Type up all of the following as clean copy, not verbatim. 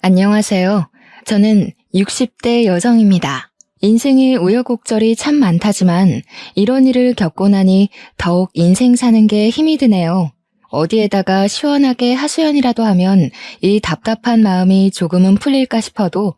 안녕하세요. 저는 60대 여성입니다. 인생의 우여곡절이 참 많다지만 이런 일을 겪고 나니 더욱 인생 사는 게 힘이 드네요. 어디에다가 시원하게 하소연이라도 하면 이 답답한 마음이 조금은 풀릴까 싶어도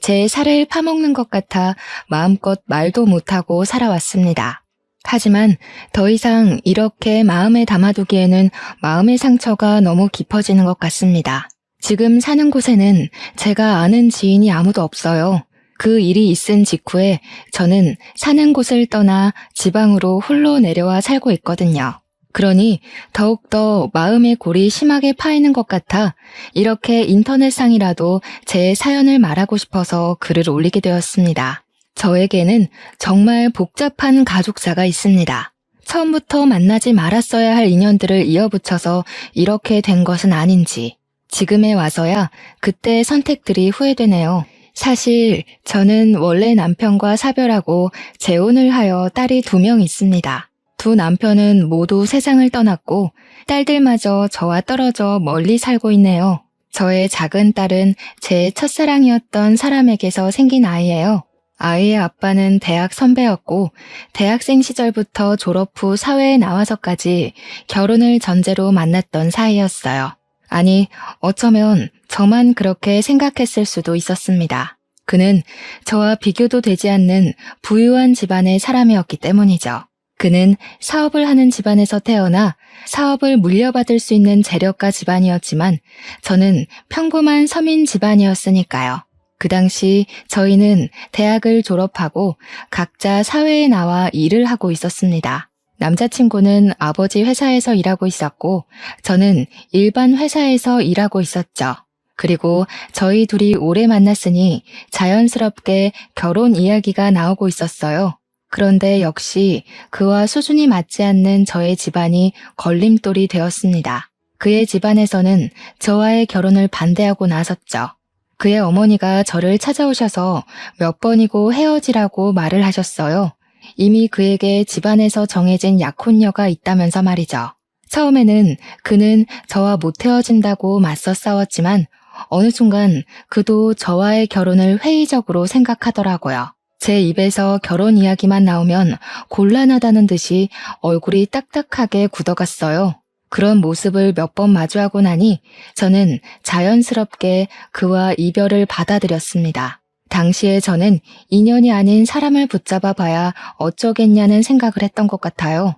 제 살을 파먹는 것 같아 마음껏 말도 못하고 살아왔습니다. 하지만 더 이상 이렇게 마음에 담아두기에는 마음의 상처가 너무 깊어지는 것 같습니다. 지금 사는 곳에는 제가 아는 지인이 아무도 없어요. 그 일이 있은 직후에 저는 사는 곳을 떠나 지방으로 홀로 내려와 살고 있거든요. 그러니 더욱더 마음의 골이 심하게 파이는 것 같아 이렇게 인터넷상이라도 제 사연을 말하고 싶어서 글을 올리게 되었습니다. 저에게는 정말 복잡한 가족사가 있습니다. 처음부터 만나지 말았어야 할 인연들을 이어붙여서 이렇게 된 것은 아닌지 지금에 와서야 그때의 선택들이 후회되네요. 사실 저는 원래 남편과 사별하고 재혼을 하여 딸이 2명 있습니다. 두 남편은 모두 세상을 떠났고 딸들마저 저와 떨어져 멀리 살고 있네요. 저의 작은 딸은 제 첫사랑이었던 사람에게서 생긴 아이예요. 아이의 아빠는 대학 선배였고 대학생 시절부터 졸업 후 사회에 나와서까지 결혼을 전제로 만났던 사이였어요. 아니, 어쩌면 저만 그렇게 생각했을 수도 있었습니다. 그는 저와 비교도 되지 않는 부유한 집안의 사람이었기 때문이죠. 그는 사업을 하는 집안에서 태어나 사업을 물려받을 수 있는 재력가 집안이었지만 저는 평범한 서민 집안이었으니까요. 그 당시 저희는 대학을 졸업하고 각자 사회에 나와 일을 하고 있었습니다. 남자친구는 아버지 회사에서 일하고 있었고 저는 일반 회사에서 일하고 있었죠. 그리고 저희 둘이 오래 만났으니 자연스럽게 결혼 이야기가 나오고 있었어요. 그런데 역시 그와 수준이 맞지 않는 저의 집안이 걸림돌이 되었습니다. 그의 집안에서는 저와의 결혼을 반대하고 나섰죠. 그의 어머니가 저를 찾아오셔서 몇 번이고 헤어지라고 말을 하셨어요. 이미 그에게 집안에서 정해진 약혼녀가 있다면서 말이죠. 처음에는 그는 저와 못 헤어진다고 맞서 싸웠지만 어느 순간 그도 저와의 결혼을 회의적으로 생각하더라고요. 제 입에서 결혼 이야기만 나오면 곤란하다는 듯이 얼굴이 딱딱하게 굳어갔어요. 그런 모습을 몇 번 마주하고 나니 저는 자연스럽게 그와 이별을 받아들였습니다. 당시에 저는 인연이 아닌 사람을 붙잡아 봐야 어쩌겠냐는 생각을 했던 것 같아요.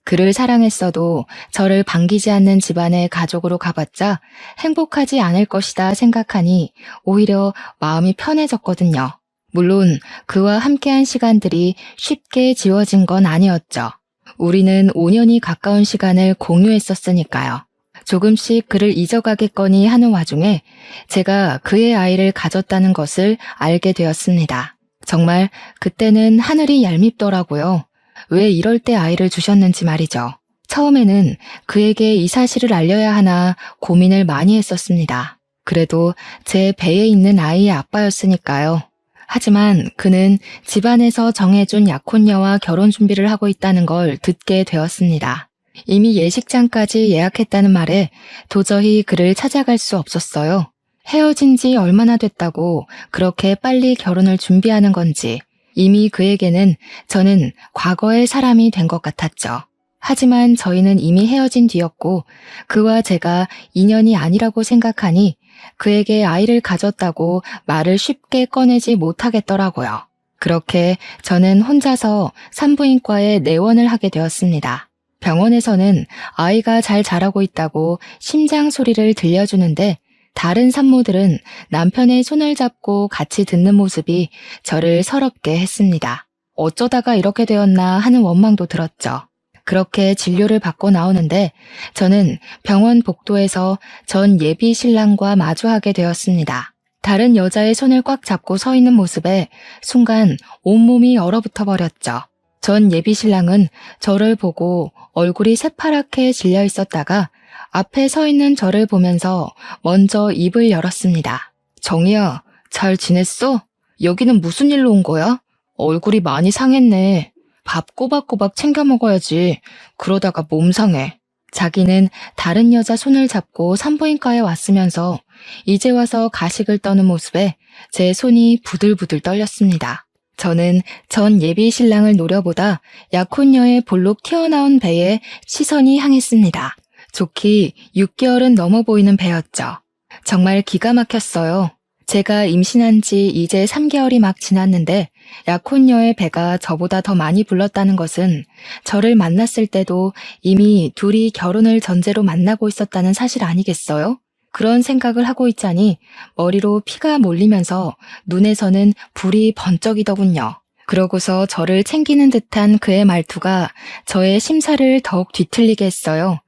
그를 사랑했어도 저를 반기지 않는 집안의 가족으로 가봤자 행복하지 않을 것이다 생각하니 오히려 마음이 편해졌거든요. 물론 그와 함께한 시간들이 쉽게 지워진 건 아니었죠. 우리는 5년이 가까운 시간을 공유했었으니까요. 조금씩 그를 잊어가겠거니 하는 와중에 제가 그의 아이를 가졌다는 것을 알게 되었습니다. 정말 그때는 하늘이 얄밉더라고요. 왜 이럴 때 아이를 주셨는지 말이죠. 처음에는 그에게 이 사실을 알려야 하나 고민을 많이 했었습니다. 그래도 제 배에 있는 아이의 아빠였으니까요. 하지만 그는 집안에서 정해준 약혼녀와 결혼 준비를 하고 있다는 걸 듣게 되었습니다. 이미 예식장까지 예약했다는 말에 도저히 그를 찾아갈 수 없었어요. 헤어진 지 얼마나 됐다고 그렇게 빨리 결혼을 준비하는 건지 이미 그에게는 저는 과거의 사람이 된 것 같았죠. 하지만 저희는 이미 헤어진 뒤였고 그와 제가 인연이 아니라고 생각하니 그에게 아이를 가졌다고 말을 쉽게 꺼내지 못하겠더라고요. 그렇게 저는 혼자서 산부인과에 내원을 하게 되었습니다. 병원에서는 아이가 잘 자라고 있다고 심장 소리를 들려주는데 다른 산모들은 남편의 손을 잡고 같이 듣는 모습이 저를 서럽게 했습니다. 어쩌다가 이렇게 되었나 하는 원망도 들었죠. 그렇게 진료를 받고 나오는데 저는 병원 복도에서 전 예비 신랑과 마주하게 되었습니다. 다른 여자의 손을 꽉 잡고 서 있는 모습에 순간 온몸이 얼어붙어 버렸죠. 전 예비 신랑은 저를 보고 얼굴이 새파랗게 질려 있었다가 앞에 서 있는 저를 보면서 먼저 입을 열었습니다. 정희야, 잘 지냈어? 여기는 무슨 일로 온 거야? 얼굴이 많이 상했네. 밥 꼬박꼬박 챙겨 먹어야지. 그러다가 몸 상해. 자기는 다른 여자 손을 잡고 산부인과에 왔으면서 이제 와서 가식을 떠는 모습에 제 손이 부들부들 떨렸습니다. 저는 전 예비 신랑을 노려보다 약혼녀의 볼록 튀어나온 배에 시선이 향했습니다. 좋기 6개월은 넘어 보이는 배였죠. 정말 기가 막혔어요. 제가 임신한 지 이제 3개월이 막 지났는데 약혼녀의 배가 저보다 더 많이 불렀다는 것은 저를 만났을 때도 이미 둘이 결혼을 전제로 만나고 있었다는 사실 아니겠어요? 그런 생각을 하고 있자니 머리로 피가 몰리면서 눈에서는 불이 번쩍이더군요. 그러고서 저를 챙기는 듯한 그의 말투가 저의 심사를 더욱 뒤틀리게 했어요.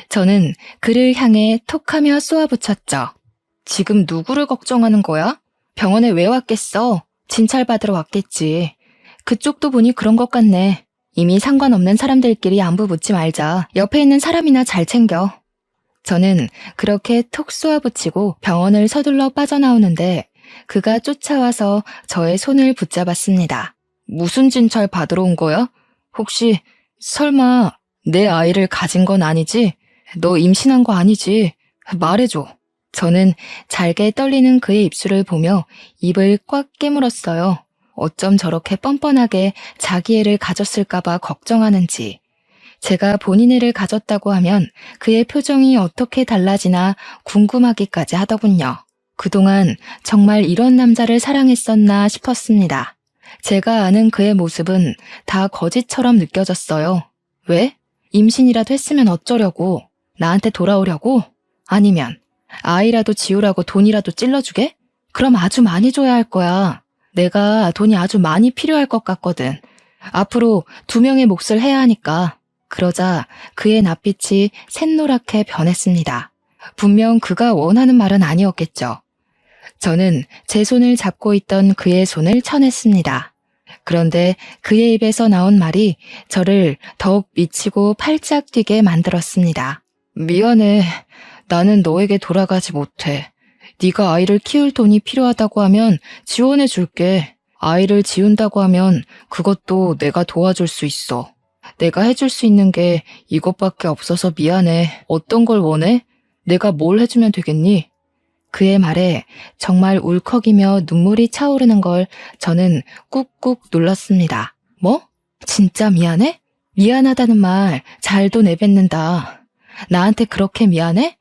저는 그를 향해 톡하며 쏘아붙였죠. 지금 누구를 걱정하는 거야? 병원에 왜 왔겠어? 진찰받으러 왔겠지. 그쪽도 보니 그런 것 같네. 이미 상관없는 사람들끼리 안부 묻지 말자. 옆에 있는 사람이나 잘 챙겨. 저는 그렇게 톡 쏘아붙이고 병원을 서둘러 빠져나오는데 그가 쫓아와서 저의 손을 붙잡았습니다. 무슨 진찰 받으러 온 거야? 혹시 설마 내 아이를 가진 건 아니지? 너 임신한 거 아니지? 말해줘. 저는 잘게 떨리는 그의 입술을 보며 입을 꽉 깨물었어요. 어쩜 저렇게 뻔뻔하게 자기 애를 가졌을까봐 걱정하는지. 제가 본인 애를 가졌다고 하면 그의 표정이 어떻게 달라지나 궁금하기까지 하더군요. 그동안 정말 이런 남자를 사랑했었나 싶었습니다. 제가 아는 그의 모습은 다 거짓처럼 느껴졌어요. 왜? 임신이라도 했으면 어쩌려고? 나한테 돌아오려고? 아니면 아이라도 지우라고 돈이라도 찔러주게? 그럼 아주 많이 줘야 할 거야. 내가 돈이 아주 많이 필요할 것 같거든. 앞으로 2명의 몫을 해야 하니까. 그러자 그의 낯빛이 샛노랗게 변했습니다. 분명 그가 원하는 말은 아니었겠죠. 저는 제 손을 잡고 있던 그의 손을 쳐냈습니다. 그런데 그의 입에서 나온 말이 저를 더욱 미치고 팔짝 뛰게 만들었습니다. 미안해. 나는 너에게 돌아가지 못해. 네가 아이를 키울 돈이 필요하다고 하면 지원해 줄게. 아이를 지운다고 하면 그것도 내가 도와줄 수 있어. 내가 해줄 수 있는 게 이것밖에 없어서 미안해. 어떤 걸 원해? 내가 뭘 해주면 되겠니? 그의 말에 정말 울컥이며 눈물이 차오르는 걸 저는 꾹꾹 눌렀습니다. 뭐? 진짜 미안해? 미안하다는 말 잘도 내뱉는다. 나한테 그렇게 미안해?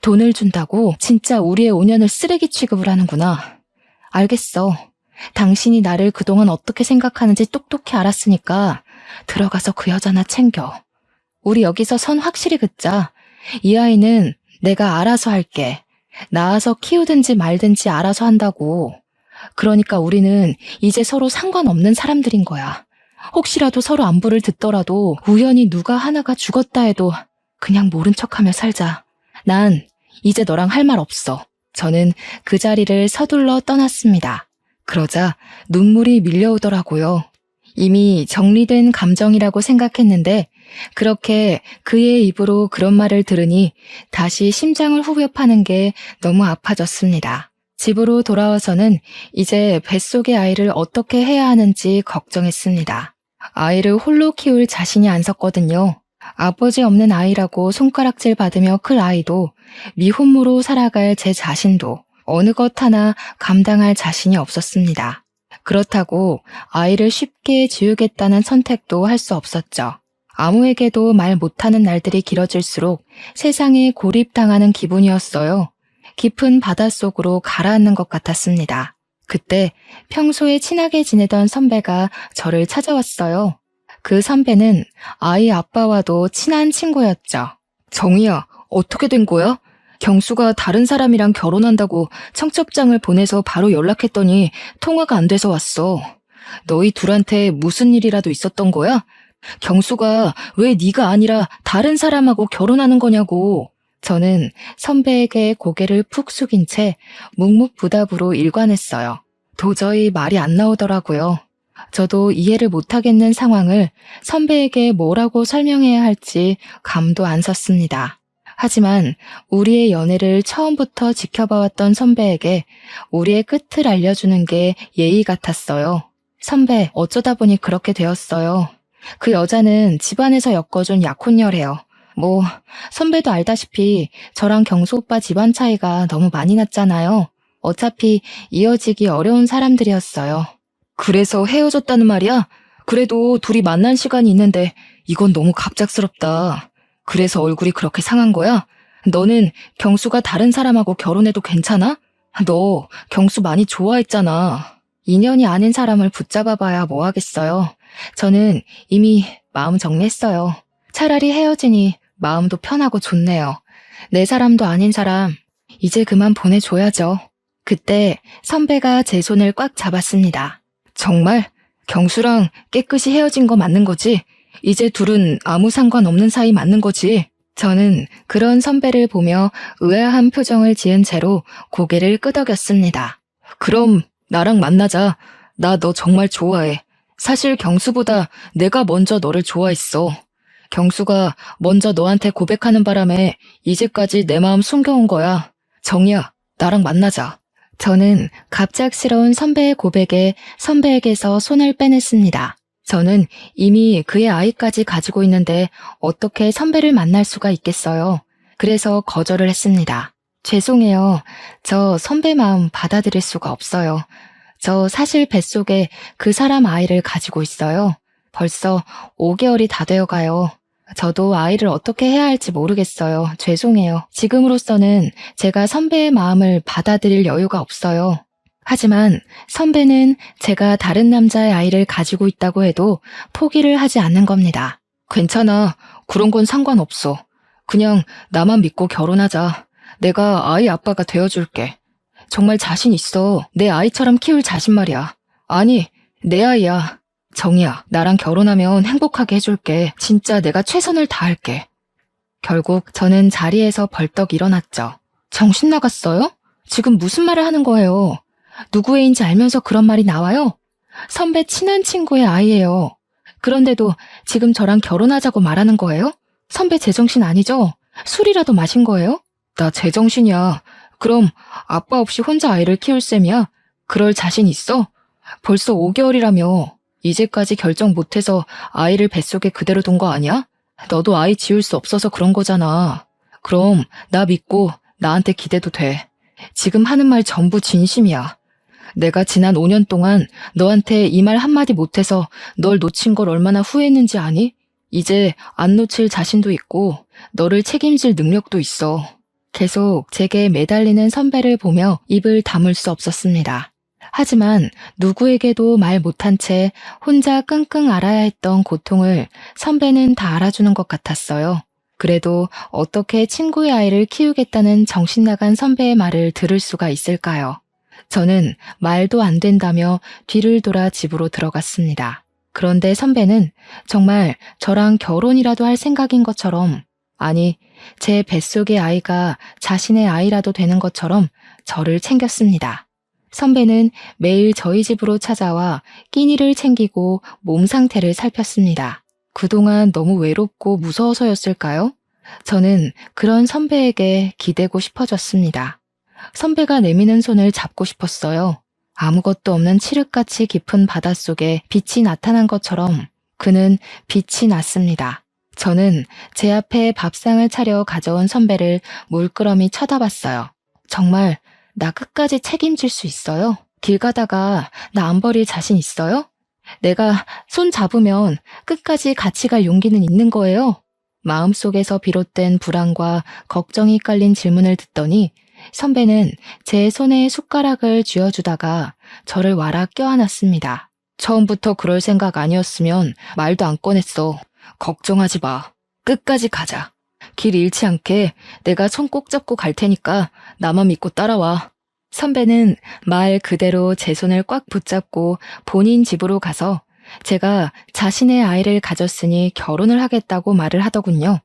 돈을 준다고 진짜 우리의 5년을 쓰레기 취급을 하는구나. 알겠어. 당신이 나를 그동안 어떻게 생각하는지 똑똑히 알았으니까 들어가서 그 여자나 챙겨. 우리 여기서 선 확실히 긋자. 이 아이는 내가 알아서 할게. 낳아서 키우든지 말든지 알아서 한다고. 그러니까 우리는 이제 서로 상관없는 사람들인 거야. 혹시라도 서로 안부를 듣더라도 우연히 누가 하나가 죽었다 해도 그냥 모른 척하며 살자. 난 이제 너랑 할 말 없어. 저는 그 자리를 서둘러 떠났습니다. 그러자 눈물이 밀려오더라고요. 이미 정리된 감정이라고 생각했는데 그렇게 그의 입으로 그런 말을 들으니 다시 심장을 후벼 파는 게 너무 아파졌습니다. 집으로 돌아와서는 이제 뱃속의 아이를 어떻게 해야 하는지 걱정했습니다. 아이를 홀로 키울 자신이 안 섰거든요. 아버지 없는 아이라고 손가락질 받으며 클 아이도 미혼모로 살아갈 제 자신도 어느 것 하나 감당할 자신이 없었습니다. 그렇다고 아이를 쉽게 지우겠다는 선택도 할 수 없었죠. 아무에게도 말 못하는 날들이 길어질수록 세상에 고립당하는 기분이었어요. 깊은 바닷속으로 가라앉는 것 같았습니다. 그때 평소에 친하게 지내던 선배가 저를 찾아왔어요. 그 선배는 아이 아빠와도 친한 친구였죠. 정희야, 어떻게 된 거야? 경수가 다른 사람이랑 결혼한다고 청첩장을 보내서 바로 연락했더니 통화가 안 돼서 왔어. 너희 둘한테 무슨 일이라도 있었던 거야? 경수가 왜 네가 아니라 다른 사람하고 결혼하는 거냐고. 저는 선배에게 고개를 푹 숙인 채 묵묵부답으로 일관했어요. 도저히 말이 안 나오더라고요. 저도 이해를 못하겠는 상황을 선배에게 뭐라고 설명해야 할지 감도 안 섰습니다. 하지만 우리의 연애를 처음부터 지켜봐왔던 선배에게 우리의 끝을 알려주는 게 예의 같았어요. 선배, 어쩌다 보니 그렇게 되었어요. 그 여자는 집안에서 엮어준 약혼녀래요. 뭐, 선배도 알다시피 저랑 경수 오빠 집안 차이가 너무 많이 났잖아요. 어차피 이어지기 어려운 사람들이었어요. 그래서 헤어졌다는 말이야? 그래도 둘이 만난 시간이 있는데 이건 너무 갑작스럽다. 그래서 얼굴이 그렇게 상한 거야? 너는 경수가 다른 사람하고 결혼해도 괜찮아? 너 경수 많이 좋아했잖아. 인연이 아닌 사람을 붙잡아봐야 뭐 하겠어요. 저는 이미 마음 정리했어요. 차라리 헤어지니 마음도 편하고 좋네요. 내 사람도 아닌 사람, 이제 그만 보내줘야죠. 그때 선배가 제 손을 꽉 잡았습니다. 정말? 경수랑 깨끗이 헤어진 거 맞는 거지? 이제 둘은 아무 상관없는 사이 맞는 거지? 저는 그런 선배를 보며 의아한 표정을 지은 채로 고개를 끄덕였습니다. 그럼 나랑 만나자. 나 너 정말 좋아해. 사실 경수보다 내가 먼저 너를 좋아했어. 경수가 먼저 너한테 고백하는 바람에 이제까지 내 마음 숨겨온 거야. 정이야, 나랑 만나자. 저는 갑작스러운 선배의 고백에 선배에게서 손을 빼냈습니다. 저는 이미 그의 아이까지 가지고 있는데 어떻게 선배를 만날 수가 있겠어요. 그래서 거절을 했습니다. 죄송해요. 저 선배 마음 받아들일 수가 없어요. 저 사실 뱃속에 그 사람 아이를 가지고 있어요. 벌써 5개월이 다 되어가요. 저도 아이를 어떻게 해야 할지 모르겠어요. 죄송해요. 지금으로서는 제가 선배의 마음을 받아들일 여유가 없어요. 하지만 선배는 제가 다른 남자의 아이를 가지고 있다고 해도 포기를 하지 않는 겁니다. 괜찮아. 그런 건 상관없어. 그냥 나만 믿고 결혼하자. 내가 아이 아빠가 되어줄게. 정말 자신 있어. 내 아이처럼 키울 자신 말이야. 아니, 내 아이야. 정이야, 나랑 결혼하면 행복하게 해줄게. 진짜 내가 최선을 다할게. 결국 저는 자리에서 벌떡 일어났죠. 정신 나갔어요? 지금 무슨 말을 하는 거예요? 누구 애인지 알면서 그런 말이 나와요? 선배 친한 친구의 아이예요. 그런데도 지금 저랑 결혼하자고 말하는 거예요? 선배 제정신 아니죠? 술이라도 마신 거예요? 나 제정신이야. 그럼 아빠 없이 혼자 아이를 키울 셈이야? 그럴 자신 있어? 벌써 5개월이라며. 이제까지 결정 못해서 아이를 뱃속에 그대로 둔 거 아니야? 너도 아이 지울 수 없어서 그런 거잖아. 그럼 나 믿고 나한테 기대도 돼. 지금 하는 말 전부 진심이야. 내가 지난 5년 동안 너한테 이 말 한마디 못해서 널 놓친 걸 얼마나 후회했는지 아니? 이제 안 놓칠 자신도 있고 너를 책임질 능력도 있어. 계속 제게 매달리는 선배를 보며 입을 다물 수 없었습니다. 하지만 누구에게도 말 못한 채 혼자 끙끙 앓아야 했던 고통을 선배는 다 알아주는 것 같았어요. 그래도 어떻게 친구의 아이를 키우겠다는 정신나간 선배의 말을 들을 수가 있을까요? 저는 말도 안 된다며 뒤를 돌아 집으로 들어갔습니다. 그런데 선배는 정말 저랑 결혼이라도 할 생각인 것처럼, 아니, 제 뱃속의 아이가 자신의 아이라도 되는 것처럼 저를 챙겼습니다. 선배는 매일 저희 집으로 찾아와 끼니를 챙기고 몸 상태를 살폈습니다. 그동안 너무 외롭고 무서워서였을까요? 저는 그런 선배에게 기대고 싶어졌습니다. 선배가 내미는 손을 잡고 싶었어요. 아무것도 없는 칠흑같이 깊은 바닷속에 빛이 나타난 것처럼 그는 빛이 났습니다. 저는 제 앞에 밥상을 차려 가져온 선배를 물끄러미 쳐다봤어요. 정말 나 끝까지 책임질 수 있어요? 길 가다가 나 안 버릴 자신 있어요? 내가 손 잡으면 끝까지 같이 갈 용기는 있는 거예요? 마음속에서 비롯된 불안과 걱정이 깔린 질문을 듣더니 선배는 제 손에 숟가락을 쥐어주다가 저를 와라 껴안았습니다. 처음부터 그럴 생각 아니었으면 말도 안 꺼냈어. 걱정하지 마. 끝까지 가자. 길 잃지 않게 내가 손 꼭 잡고 갈 테니까 나만 믿고 따라와. 선배는 말 그대로 제 손을 꽉 붙잡고 본인 집으로 가서 제가 자신의 아이를 가졌으니 결혼을 하겠다고 말을 하더군요.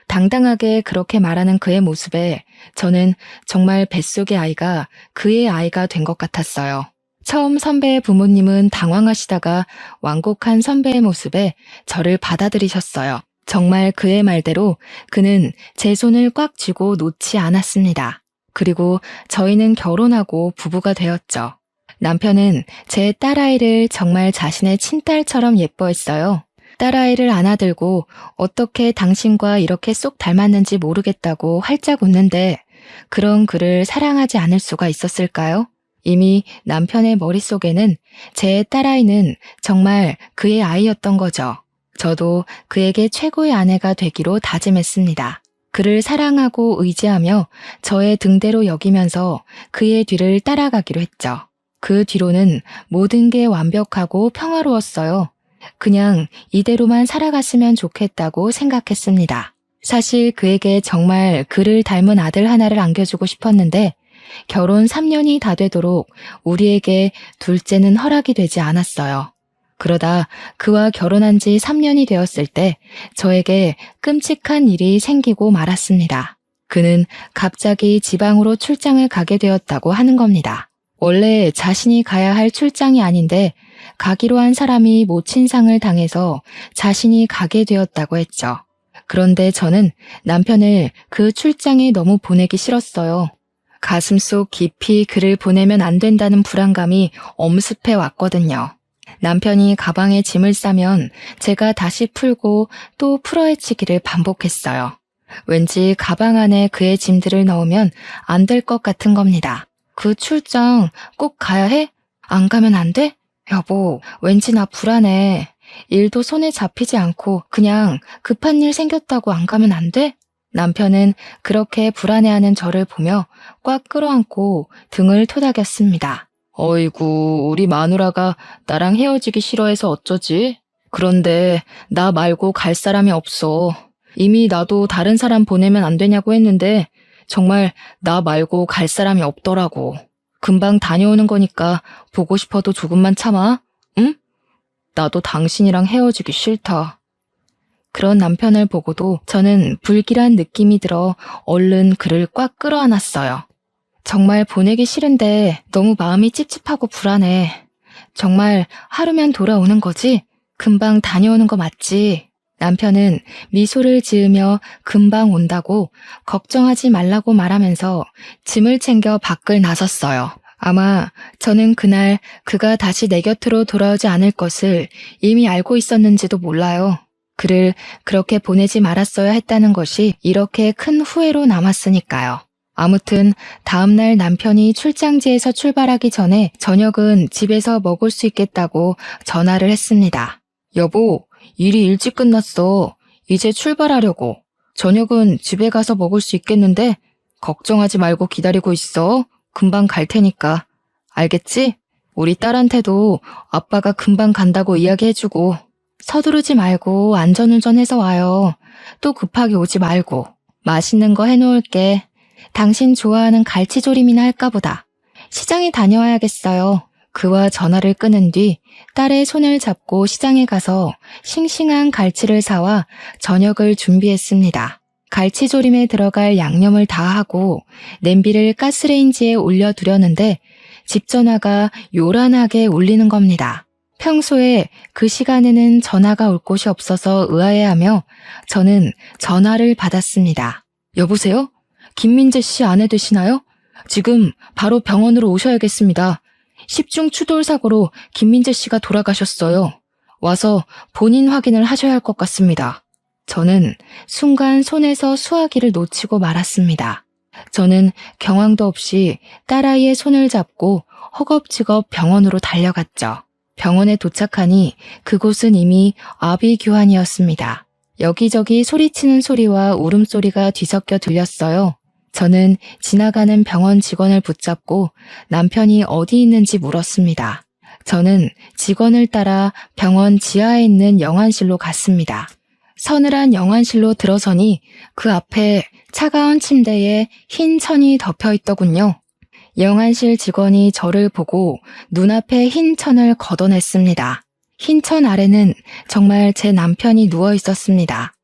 당당하게 그렇게 말하는 그의 모습에 저는 정말 뱃속의 아이가 그의 아이가 된 것 같았어요. 처음 선배의 부모님은 당황하시다가 완곡한 선배의 모습에 저를 받아들이셨어요. 정말 그의 말대로 그는 제 손을 꽉 쥐고 놓지 않았습니다. 그리고 저희는 결혼하고 부부가 되었죠. 남편은 제 딸아이를 정말 자신의 친딸처럼 예뻐했어요. 딸아이를 안아들고 어떻게 당신과 이렇게 쏙 닮았는지 모르겠다고 활짝 웃는데 그런 그를 사랑하지 않을 수가 있었을까요? 이미 남편의 머릿속에는 제 딸아이는 정말 그의 아이였던 거죠. 저도 그에게 최고의 아내가 되기로 다짐했습니다. 그를 사랑하고 의지하며 저의 등대로 여기면서 그의 뒤를 따라가기로 했죠. 그 뒤로는 모든 게 완벽하고 평화로웠어요. 그냥 이대로만 살아갔으면 좋겠다고 생각했습니다. 사실 그에게 정말 그를 닮은 아들 하나를 안겨주고 싶었는데 결혼 3년이 다 되도록 우리에게 둘째는 허락이 되지 않았어요. 그러다 그와 결혼한 지 3년이 되었을 때 저에게 끔찍한 일이 생기고 말았습니다. 그는 갑자기 지방으로 출장을 가게 되었다고 하는 겁니다. 원래 자신이 가야 할 출장이 아닌데 가기로 한 사람이 모친상을 당해서 자신이 가게 되었다고 했죠. 그런데 저는 남편을 그 출장에 너무 보내기 싫었어요. 가슴속 깊이 그를 보내면 안 된다는 불안감이 엄습해 왔거든요. 남편이 가방에 짐을 싸면 제가 다시 풀고 또 풀어헤치기를 반복했어요. 왠지 가방 안에 그의 짐들을 넣으면 안 될 것 같은 겁니다. 그 출장 꼭 가야 해? 안 가면 안 돼? 여보, 왠지 나 불안해. 일도 손에 잡히지 않고 그냥 급한 일 생겼다고 안 가면 안 돼? 남편은 그렇게 불안해하는 저를 보며 꽉 끌어안고 등을 토닥였습니다. 어이구, 우리 마누라가 나랑 헤어지기 싫어해서 어쩌지? 그런데 나 말고 갈 사람이 없어. 이미 나도 다른 사람 보내면 안 되냐고 했는데 정말 나 말고 갈 사람이 없더라고. 금방 다녀오는 거니까 보고 싶어도 조금만 참아. 응? 나도 당신이랑 헤어지기 싫다. 그런 남편을 보고도 저는 불길한 느낌이 들어 얼른 그를 꽉 끌어안았어요. 정말 보내기 싫은데 너무 마음이 찝찝하고 불안해. 정말 하루면 돌아오는 거지? 금방 다녀오는 거 맞지? 남편은 미소를 지으며 금방 온다고 걱정하지 말라고 말하면서 짐을 챙겨 밖을 나섰어요. 아마 저는 그날 그가 다시 내 곁으로 돌아오지 않을 것을 이미 알고 있었는지도 몰라요. 그를 그렇게 보내지 말았어야 했다는 것이 이렇게 큰 후회로 남았으니까요. 아무튼 다음날 남편이 출장지에서 출발하기 전에 저녁은 집에서 먹을 수 있겠다고 전화를 했습니다. 여보, 일이 일찍 끝났어. 이제 출발하려고. 저녁은 집에 가서 먹을 수 있겠는데 걱정하지 말고 기다리고 있어. 금방 갈 테니까. 알겠지? 우리 딸한테도 아빠가 금방 간다고 이야기해주고. 서두르지 말고 안전운전해서 와요. 또 급하게 오지 말고. 맛있는 거 해놓을게. 당신 좋아하는 갈치조림이나 할까 보다. 시장에 다녀와야겠어요. 그와 전화를 끊은 뒤 딸의 손을 잡고 시장에 가서 싱싱한 갈치를 사와 저녁을 준비했습니다. 갈치조림에 들어갈 양념을 다 하고 냄비를 가스레인지에 올려두려는데 집 전화가 요란하게 울리는 겁니다. 평소에 그 시간에는 전화가 올 곳이 없어서 의아해하며 저는 전화를 받았습니다. 여보세요? 김민재 씨 아내 되시나요? 지금 바로 병원으로 오셔야겠습니다. 10중 추돌 사고로 김민재 씨가 돌아가셨어요. 와서 본인 확인을 하셔야 할 것 같습니다. 저는 순간 손에서 수화기를 놓치고 말았습니다. 저는 경황도 없이 딸아이의 손을 잡고 허겁지겁 병원으로 달려갔죠. 병원에 도착하니 그곳은 이미 아비규환이었습니다. 여기저기 소리치는 소리와 울음소리가 뒤섞여 들렸어요. 저는 지나가는 병원 직원을 붙잡고 남편이 어디 있는지 물었습니다. 저는 직원을 따라 병원 지하에 있는 영안실로 갔습니다. 서늘한 영안실로 들어서니 그 앞에 차가운 침대에 흰 천이 덮여 있더군요. 영안실 직원이 저를 보고 눈앞에 흰 천을 걷어냈습니다. 흰 천 아래는 정말 제 남편이 누워 있었습니다.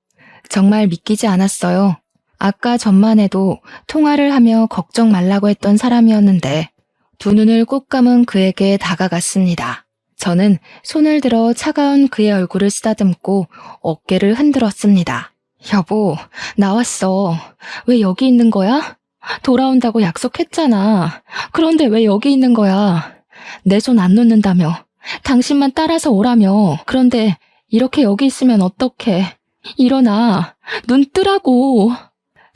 정말 믿기지 않았어요. 아까 전만 해도 통화를 하며 걱정 말라고 했던 사람이었는데 두 눈을 꼭 감은 그에게 다가갔습니다. 저는 손을 들어 차가운 그의 얼굴을 쓰다듬고 어깨를 흔들었습니다. 여보, 나왔어. 왜 여기 있는 거야? 돌아온다고 약속했잖아. 그런데 왜 여기 있는 거야? 내 손 안 놓는다며. 당신만 따라서 오라며. 그런데 이렇게 여기 있으면 어떡해. 일어나. 눈 뜨라고.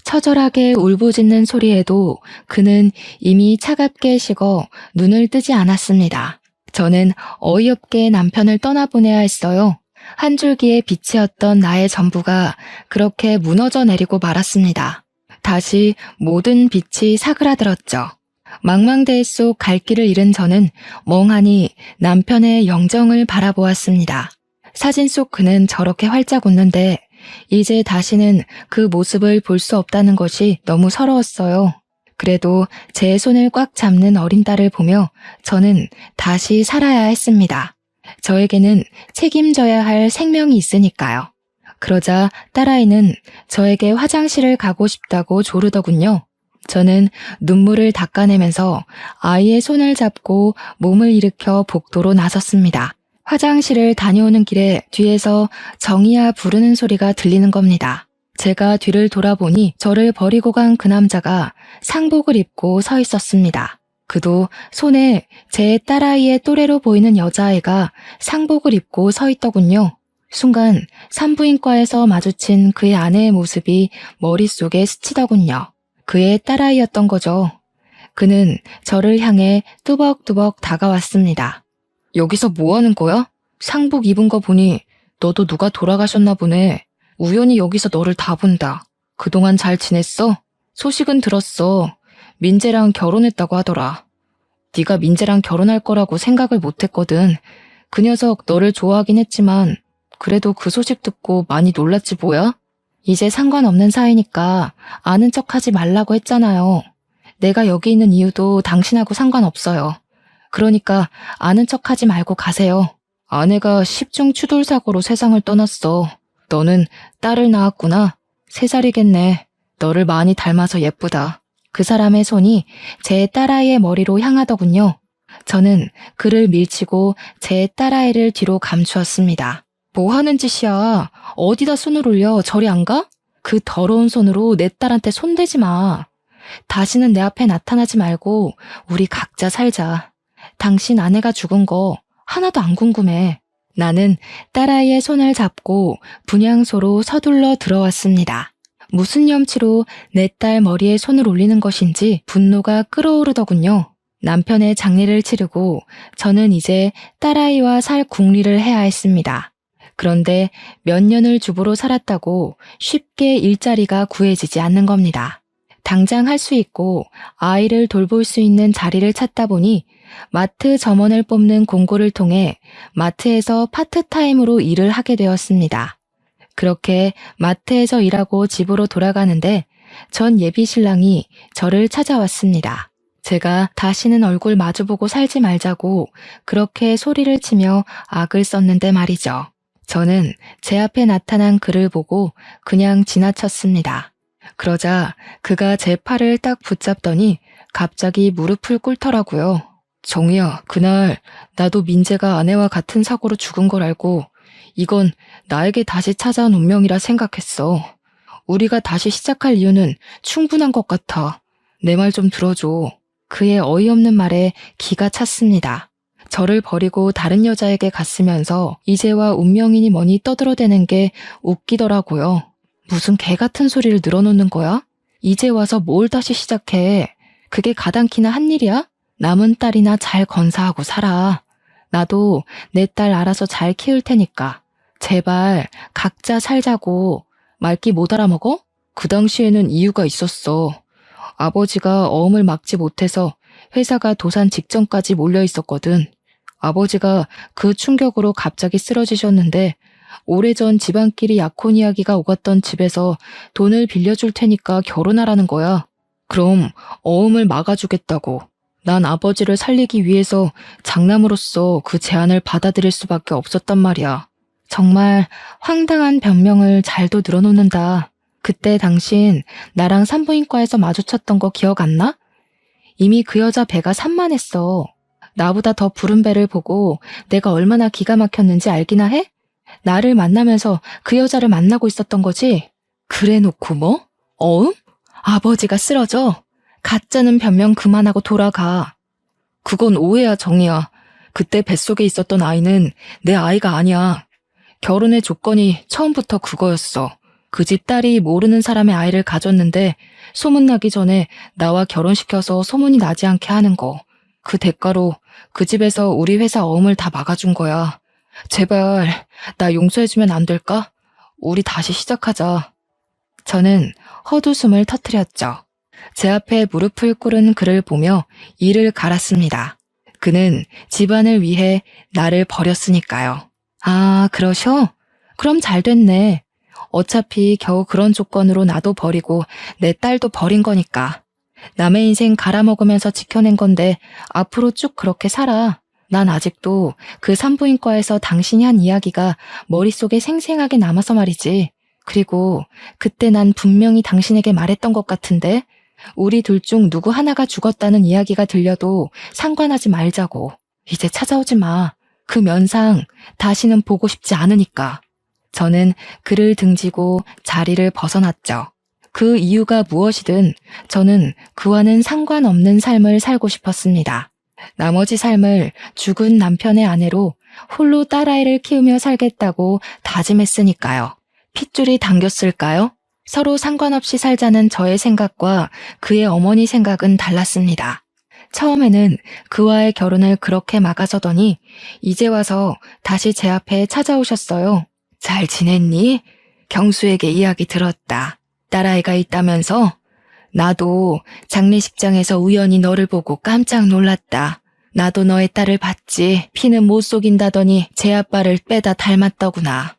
처절하게 울부짖는 소리에도 그는 이미 차갑게 식어 눈을 뜨지 않았습니다. 저는 어이없게 남편을 떠나보내야 했어요. 한 줄기의 빛이었던 나의 전부가 그렇게 무너져 내리고 말았습니다. 다시 모든 빛이 사그라들었죠. 망망대해 속 갈 길을 잃은 저는 멍하니 남편의 영정을 바라보았습니다. 사진 속 그는 저렇게 활짝 웃는데 이제 다시는 그 모습을 볼 수 없다는 것이 너무 서러웠어요. 그래도 제 손을 꽉 잡는 어린 딸을 보며 저는 다시 살아야 했습니다. 저에게는 책임져야 할 생명이 있으니까요. 그러자 딸아이는 저에게 화장실을 가고 싶다고 조르더군요. 저는 눈물을 닦아내면서 아이의 손을 잡고 몸을 일으켜 복도로 나섰습니다. 화장실을 다녀오는 길에 뒤에서 정이야 부르는 소리가 들리는 겁니다. 제가 뒤를 돌아보니 저를 버리고 간 그 남자가 상복을 입고 서 있었습니다. 그도 손에 제 딸아이의 또래로 보이는 여자아이가 상복을 입고 서 있더군요. 순간 산부인과에서 마주친 그의 아내의 모습이 머릿속에 스치더군요. 그의 딸아이였던 거죠. 그는 저를 향해 뚜벅뚜벅 다가왔습니다. 여기서 뭐 하는 거야? 상복 입은 거 보니 너도 누가 돌아가셨나 보네. 우연히 여기서 너를 다 본다. 그동안 잘 지냈어? 소식은 들었어. 민재랑 결혼했다고 하더라. 네가 민재랑 결혼할 거라고 생각을 못했거든. 그 녀석 너를 좋아하긴 했지만 그래도 그 소식 듣고 많이 놀랐지 뭐야? 이제 상관없는 사이니까 아는 척하지 말라고 했잖아요. 내가 여기 있는 이유도 당신하고 상관없어요. 그러니까 아는 척하지 말고 가세요. 아내가 십중 추돌 사고로 세상을 떠났어. 너는 딸을 낳았구나. 3살이겠네. 너를 많이 닮아서 예쁘다. 그 사람의 손이 제 딸아이의 머리로 향하더군요. 저는 그를 밀치고 제 딸아이를 뒤로 감추었습니다. 뭐 하는 짓이야. 어디다 손을 올려. 저리 안 가? 그 더러운 손으로 내 딸한테 손대지 마. 다시는 내 앞에 나타나지 말고 우리 각자 살자. 당신 아내가 죽은 거 하나도 안 궁금해. 나는 딸아이의 손을 잡고 분향소로 서둘러 들어왔습니다. 무슨 염치로 내 딸 머리에 손을 올리는 것인지 분노가 끓어오르더군요. 남편의 장례를 치르고 저는 이제 딸아이와 살 궁리를 해야 했습니다. 그런데 몇 년을 주부로 살았다고 쉽게 일자리가 구해지지 않는 겁니다. 당장 할 수 있고 아이를 돌볼 수 있는 자리를 찾다 보니 마트 점원을 뽑는 공고를 통해 마트에서 파트타임으로 일을 하게 되었습니다. 그렇게 마트에서 일하고 집으로 돌아가는데 전 예비 신랑이 저를 찾아왔습니다. 제가 다시는 얼굴 마주보고 살지 말자고 그렇게 소리를 치며 악을 썼는데 말이죠. 저는 제 앞에 나타난 그를 보고 그냥 지나쳤습니다. 그러자 그가 제 팔을 딱 붙잡더니 갑자기 무릎을 꿇더라고요. 정희야, 그날 나도 민재가 아내와 같은 사고로 죽은 걸 알고 이건 나에게 다시 찾아온 운명이라 생각했어. 우리가 다시 시작할 이유는 충분한 것 같아. 내 말 좀 들어줘. 그의 어이없는 말에 기가 찼습니다. 저를 버리고 다른 여자에게 갔으면서 이제와 운명이니 뭐니 떠들어대는 게 웃기더라고요. 무슨 개 같은 소리를 늘어놓는 거야? 이제 와서 뭘 다시 시작해. 그게 가당키나 한 일이야? 남은 딸이나 잘 건사하고 살아. 나도 내 딸 알아서 잘 키울 테니까. 제발 각자 살자고. 말귀 못 알아먹어? 그 당시에는 이유가 있었어. 아버지가 어음을 막지 못해서 회사가 도산 직전까지 몰려 있었거든. 아버지가 그 충격으로 갑자기 쓰러지셨는데 오래전 집안끼리 약혼 이야기가 오갔던 집에서 돈을 빌려줄 테니까 결혼하라는 거야. 그럼 어음을 막아주겠다고. 난 아버지를 살리기 위해서 장남으로서 그 제안을 받아들일 수밖에 없었단 말이야. 정말 황당한 변명을 잘도 늘어놓는다. 그때 당신 나랑 산부인과에서 마주쳤던 거 기억 안 나? 이미 그 여자 배가 산만했어. 나보다 더 부른 배를 보고 내가 얼마나 기가 막혔는지 알기나 해? 나를 만나면서 그 여자를 만나고 있었던 거지? 그래 놓고 뭐? 어음? 아버지가 쓰러져? 가짜는 변명 그만하고 돌아가. 그건 오해야, 정이야. 그때 뱃속에 있었던 아이는 내 아이가 아니야. 결혼의 조건이 처음부터 그거였어. 그 집 딸이 모르는 사람의 아이를 가졌는데 소문나기 전에 나와 결혼시켜서 소문이 나지 않게 하는 거. 그 대가로 그 집에서 우리 회사 어음을 다 막아준 거야. 제발 나 용서해주면 안 될까? 우리 다시 시작하자. 저는 헛웃음을 터뜨렸죠. 제 앞에 무릎을 꿇은 그를 보며 이를 갈았습니다. 그는 집안을 위해 나를 버렸으니까요. 아, 그러셔? 그럼 잘 됐네. 어차피 겨우 그런 조건으로 나도 버리고 내 딸도 버린 거니까. 남의 인생 갈아먹으면서 지켜낸 건데 앞으로 쭉 그렇게 살아. 난 아직도 그 산부인과에서 당신이 한 이야기가 머릿속에 생생하게 남아서 말이지. 그리고 그때 난 분명히 당신에게 말했던 것 같은데 우리 둘 중 누구 하나가 죽었다는 이야기가 들려도 상관하지 말자고. 이제 찾아오지 마. 그 면상 다시는 보고 싶지 않으니까. 저는 그를 등지고 자리를 벗어났죠. 그 이유가 무엇이든 저는 그와는 상관없는 삶을 살고 싶었습니다. 나머지 삶을 죽은 남편의 아내로 홀로 딸아이를 키우며 살겠다고 다짐했으니까요. 핏줄이 당겼을까요? 서로 상관없이 살자는 저의 생각과 그의 어머니 생각은 달랐습니다. 처음에는 그와의 결혼을 그렇게 막아서더니 이제 와서 다시 제 앞에 찾아오셨어요. 잘 지냈니? 경수에게 이야기 들었다. 딸아이가 있다면서? 나도 장례식장에서 우연히 너를 보고 깜짝 놀랐다. 나도 너의 딸을 봤지. 피는 못 속인다더니 제 아빠를 빼다 닮았더구나.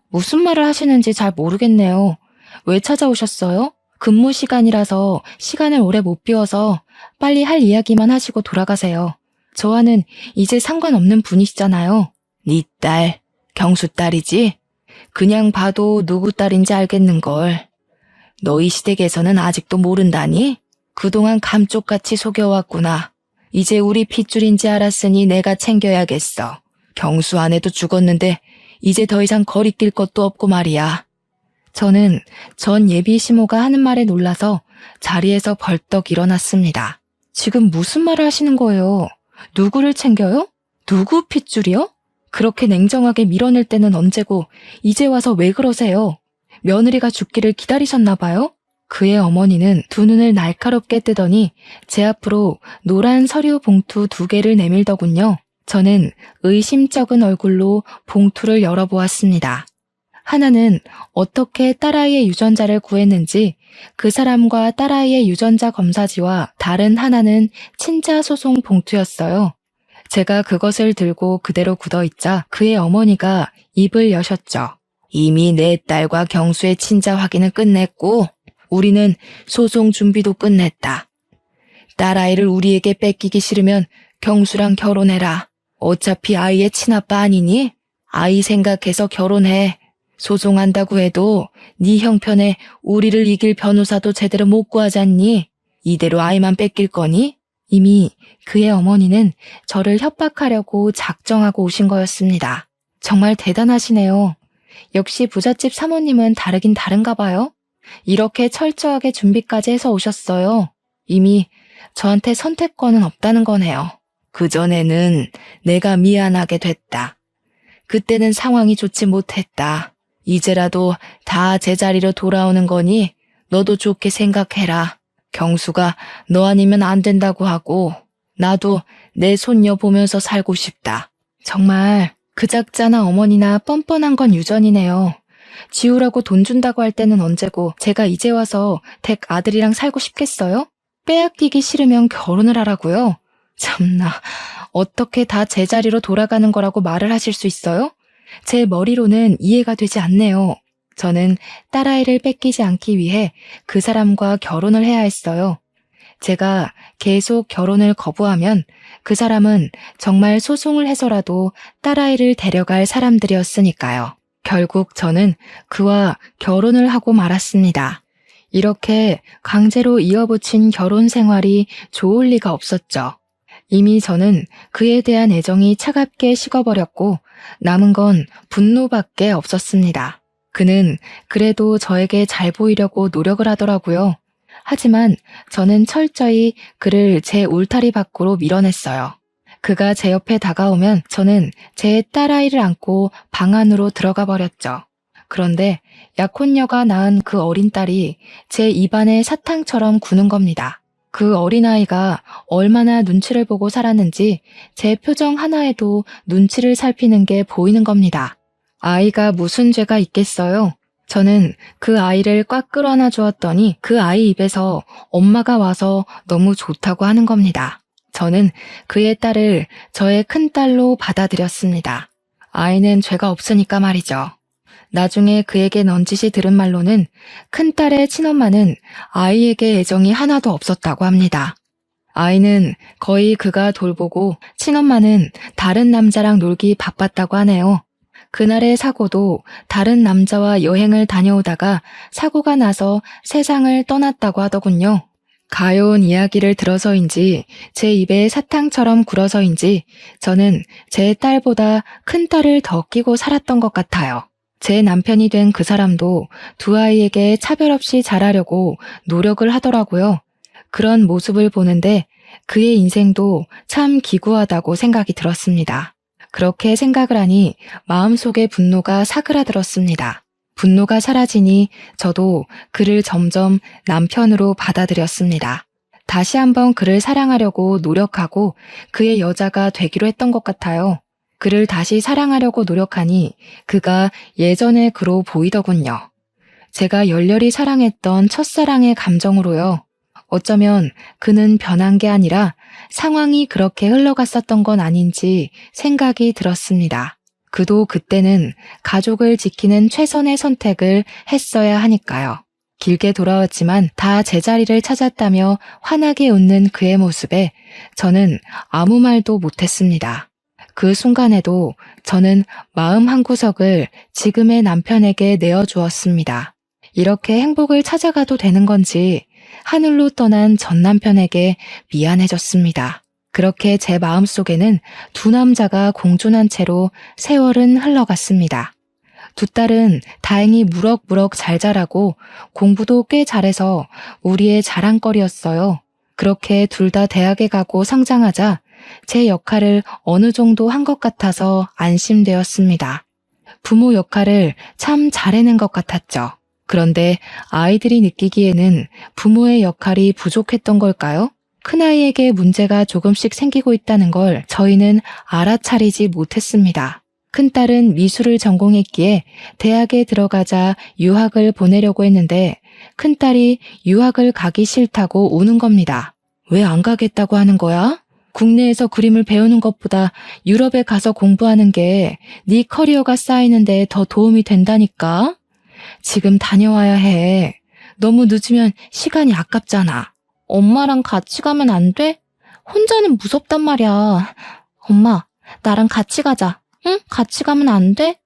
무슨 말을 하시는지 잘 모르겠네요. 왜 찾아오셨어요? 근무 시간이라서 시간을 오래 못 비워서 빨리 할 이야기만 하시고 돌아가세요. 저와는 이제 상관없는 분이시잖아요. 네 딸, 경수 딸이지? 그냥 봐도 누구 딸인지 알겠는걸. 너희 시댁에서는 아직도 모른다니? 그동안 감쪽같이 속여왔구나. 이제 우리 핏줄인지 알았으니 내가 챙겨야겠어. 경수 아내도 죽었는데 이제 더 이상 거리낄 것도 없고 말이야. 저는 전 예비 시모가 하는 말에 놀라서 자리에서 벌떡 일어났습니다. 지금 무슨 말을 하시는 거예요? 누구를 챙겨요? 누구 핏줄이요? 그렇게 냉정하게 밀어낼 때는 언제고 이제 와서 왜 그러세요? 며느리가 죽기를 기다리셨나 봐요? 그의 어머니는 두 눈을 날카롭게 뜨더니 제 앞으로 노란 서류 봉투 2개를 내밀더군요. 저는 의심쩍은 얼굴로 봉투를 열어보았습니다. 하나는 어떻게 딸아이의 유전자를 구했는지, 그 사람과 딸아이의 유전자 검사지와 다른 하나는 친자 소송 봉투였어요. 제가 그것을 들고 그대로 굳어있자 그의 어머니가 입을 여셨죠. 이미 내 딸과 경수의 친자 확인은 끝냈고 우리는 소송 준비도 끝냈다. 딸아이를 우리에게 뺏기기 싫으면 경수랑 결혼해라. 어차피 아이의 친아빠 아니니? 아이 생각해서 결혼해. 소송한다고 해도 네 형편에 우리를 이길 변호사도 제대로 못 구하잖니? 이대로 아이만 뺏길 거니? 이미 그의 어머니는 저를 협박하려고 작정하고 오신 거였습니다. 정말 대단하시네요. 역시 부잣집 사모님은 다르긴 다른가 봐요. 이렇게 철저하게 준비까지 해서 오셨어요. 이미 저한테 선택권은 없다는 거네요. 그전에는 내가 미안하게 됐다. 그때는 상황이 좋지 못했다. 이제라도 다 제자리로 돌아오는 거니 너도 좋게 생각해라. 경수가 너 아니면 안 된다고 하고 나도 내 손녀 보면서 살고 싶다. 정말 그 작자나 어머니나 뻔뻔한 건 유전이네요. 지우라고 돈 준다고 할 때는 언제고 제가 이제 와서 댁 아들이랑 살고 싶겠어요? 빼앗기기 싫으면 결혼을 하라고요? 참나, 어떻게 다 제자리로 돌아가는 거라고 말을 하실 수 있어요? 제 머리로는 이해가 되지 않네요. 저는 딸아이를 뺏기지 않기 위해 그 사람과 결혼을 해야 했어요. 제가 계속 결혼을 거부하면 그 사람은 정말 소송을 해서라도 딸아이를 데려갈 사람들이었으니까요. 결국 저는 그와 결혼을 하고 말았습니다. 이렇게 강제로 이어붙인 결혼 생활이 좋을 리가 없었죠. 이미 저는 그에 대한 애정이 차갑게 식어버렸고 남은 건 분노밖에 없었습니다. 그는 그래도 저에게 잘 보이려고 노력을 하더라고요. 하지만 저는 철저히 그를 제 울타리 밖으로 밀어냈어요. 그가 제 옆에 다가오면 저는 제 딸아이를 안고 방 안으로 들어가 버렸죠. 그런데 약혼녀가 낳은 그 어린 딸이 제 입안에 사탕처럼 구는 겁니다. 그 어린아이가 얼마나 눈치를 보고 살았는지 제 표정 하나에도 눈치를 살피는 게 보이는 겁니다. 아이가 무슨 죄가 있겠어요? 저는 그 아이를 꽉 끌어안아 주었더니 그 아이 입에서 엄마가 와서 너무 좋다고 하는 겁니다. 저는 그의 딸을 저의 큰딸로 받아들였습니다. 아이는 죄가 없으니까 말이죠. 나중에 그에게 넌지시 들은 말로는 큰딸의 친엄마는 아이에게 애정이 하나도 없었다고 합니다. 아이는 거의 그가 돌보고 친엄마는 다른 남자랑 놀기 바빴다고 하네요. 그날의 사고도 다른 남자와 여행을 다녀오다가 사고가 나서 세상을 떠났다고 하더군요. 가여운 이야기를 들어서인지 제 입에 사탕처럼 굴어서인지 저는 제 딸보다 큰 딸을 더 끼고 살았던 것 같아요. 제 남편이 된 그 사람도 두 아이에게 차별 없이 잘하려고 노력을 하더라고요. 그런 모습을 보는데 그의 인생도 참 기구하다고 생각이 들었습니다. 그렇게 생각을 하니 마음속에 분노가 사그라들었습니다. 분노가 사라지니 저도 그를 점점 남편으로 받아들였습니다. 다시 한번 그를 사랑하려고 노력하고 그의 여자가 되기로 했던 것 같아요. 그를 다시 사랑하려고 노력하니 그가 예전의 그로 보이더군요. 제가 열렬히 사랑했던 첫사랑의 감정으로요. 어쩌면 그는 변한 게 아니라 상황이 그렇게 흘러갔었던 건 아닌지 생각이 들었습니다. 그도 그때는 가족을 지키는 최선의 선택을 했어야 하니까요. 길게 돌아왔지만 다 제자리를 찾았다며 환하게 웃는 그의 모습에 저는 아무 말도 못했습니다. 그 순간에도 저는 마음 한구석을 지금의 남편에게 내어주었습니다. 이렇게 행복을 찾아가도 되는 건지 하늘로 떠난 전 남편에게 미안해졌습니다. 그렇게 제 마음속에는 두 남자가 공존한 채로 세월은 흘러갔습니다. 두 딸은 다행히 무럭무럭 잘 자라고 공부도 꽤 잘해서 우리의 자랑거리였어요. 그렇게 둘 다 대학에 가고 성장하자 제 역할을 어느 정도 한 것 같아서 안심되었습니다. 부모 역할을 참 잘해낸 것 같았죠. 그런데 아이들이 느끼기에는 부모의 역할이 부족했던 걸까요? 큰아이에게 문제가 조금씩 생기고 있다는 걸 저희는 알아차리지 못했습니다. 큰딸은 미술을 전공했기에 대학에 들어가자 유학을 보내려고 했는데 큰딸이 유학을 가기 싫다고 우는 겁니다. 왜 안 가겠다고 하는 거야? 국내에서 그림을 배우는 것보다 유럽에 가서 공부하는 게 네 커리어가 쌓이는데 더 도움이 된다니까? 지금 다녀와야 해. 너무 늦으면 시간이 아깝잖아. 엄마랑 같이 가면 안 돼? 혼자는 무섭단 말이야. 엄마, 나랑 같이 가자. 응? 같이 가면 안 돼?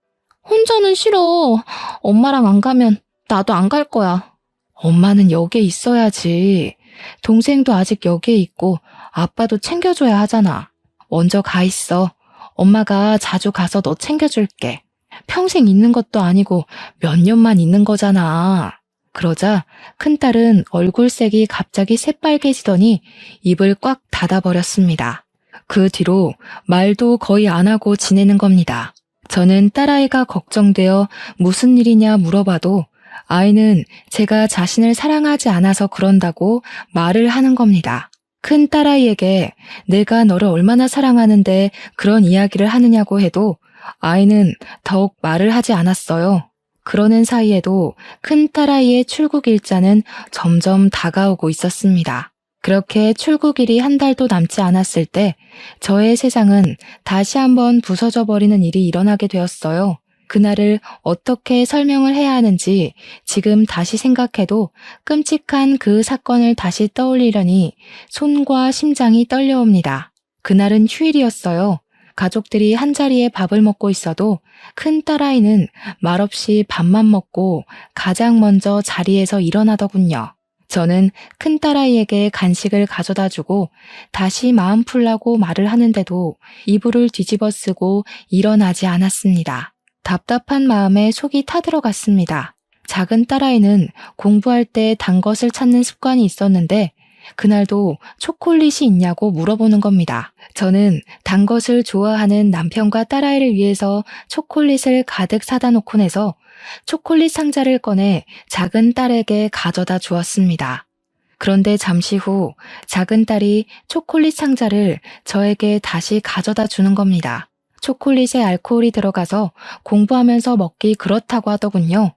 혼자는 싫어. 엄마랑 안 가면 나도 안 갈 거야. 엄마는 여기에 있어야지. 동생도 아직 여기에 있고 아빠도 챙겨줘야 하잖아. 먼저 가 있어. 엄마가 자주 가서 너 챙겨줄게. 평생 있는 것도 아니고 몇 년만 있는 거잖아. 그러자 큰딸은 얼굴색이 갑자기 새빨개지더니 입을 꽉 닫아버렸습니다. 그 뒤로 말도 거의 안 하고 지내는 겁니다. 저는 딸아이가 걱정되어 무슨 일이냐 물어봐도 아이는 제가 자신을 사랑하지 않아서 그런다고 말을 하는 겁니다. 큰 딸아이에게 내가 너를 얼마나 사랑하는데 그런 이야기를 하느냐고 해도 아이는 더욱 말을 하지 않았어요. 그러는 사이에도 큰 딸아이의 출국 일자는 점점 다가오고 있었습니다. 그렇게 출국일이 한 달도 남지 않았을 때 저의 세상은 다시 한번 부서져 버리는 일이 일어나게 되었어요. 그날을 어떻게 설명을 해야 하는지 지금 다시 생각해도 끔찍한 그 사건을 다시 떠올리려니 손과 심장이 떨려옵니다. 그날은 휴일이었어요. 가족들이 한자리에 밥을 먹고 있어도 큰 딸아이는 말없이 밥만 먹고 가장 먼저 자리에서 일어나더군요. 저는 큰 딸아이에게 간식을 가져다 주고 다시 마음 풀라고 말을 하는데도 이불을 뒤집어 쓰고 일어나지 않았습니다. 답답한 마음에 속이 타들어갔습니다. 작은 딸아이는 공부할 때 단 것을 찾는 습관이 있었는데 그날도 초콜릿이 있냐고 물어보는 겁니다. 저는 단 것을 좋아하는 남편과 딸아이를 위해서 초콜릿을 가득 사다 놓고 내서 초콜릿 상자를 꺼내 작은 딸에게 가져다 주었습니다. 그런데 잠시 후 작은 딸이 초콜릿 상자를 저에게 다시 가져다 주는 겁니다. 초콜릿에 알코올이 들어가서 공부하면서 먹기 그렇다고 하더군요.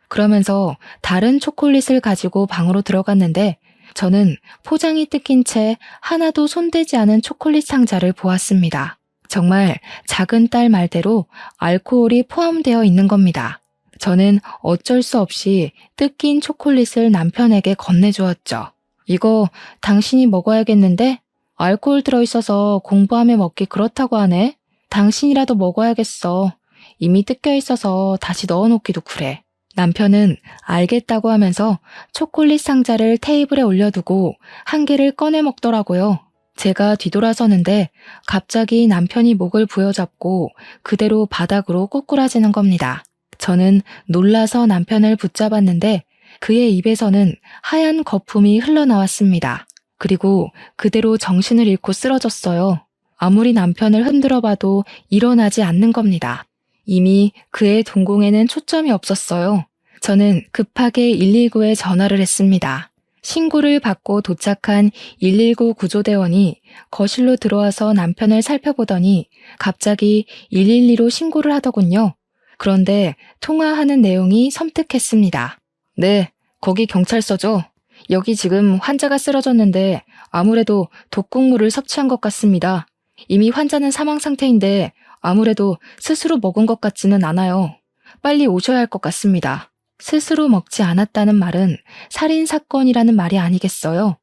그러면서 다른 초콜릿을 가지고 방으로 들어갔는데 저는 포장이 뜯긴 채 하나도 손대지 않은 초콜릿 상자를 보았습니다. 정말 작은 딸 말대로 알코올이 포함되어 있는 겁니다. 저는 어쩔 수 없이 뜯긴 초콜릿을 남편에게 건네주었죠. 이거 당신이 먹어야겠는데? 알코올 들어있어서 공부하며 먹기 그렇다고 하네. 당신이라도 먹어야겠어. 이미 뜯겨 있어서 다시 넣어놓기도 그래. 남편은 알겠다고 하면서 초콜릿 상자를 테이블에 올려두고 한 개를 꺼내 먹더라고요. 제가 뒤돌아서는데 갑자기 남편이 목을 부여잡고 그대로 바닥으로 꼬꾸라지는 겁니다. 저는 놀라서 남편을 붙잡았는데 그의 입에서는 하얀 거품이 흘러나왔습니다. 그리고 그대로 정신을 잃고 쓰러졌어요. 아무리 남편을 흔들어봐도 일어나지 않는 겁니다. 이미 그의 동공에는 초점이 없었어요. 저는 급하게 119에 전화를 했습니다. 신고를 받고 도착한 119 구조대원이 거실로 들어와서 남편을 살펴보더니 갑자기 112로 신고를 하더군요. 그런데 통화하는 내용이 섬뜩했습니다. 네, 거기 경찰서죠. 여기 지금 환자가 쓰러졌는데 아무래도 독극물을 섭취한 것 같습니다. 이미 환자는 사망 상태인데 아무래도 스스로 먹은 것 같지는 않아요. 빨리 오셔야 할 것 같습니다. 스스로 먹지 않았다는 말은 살인사건이라는 말이 아니겠어요?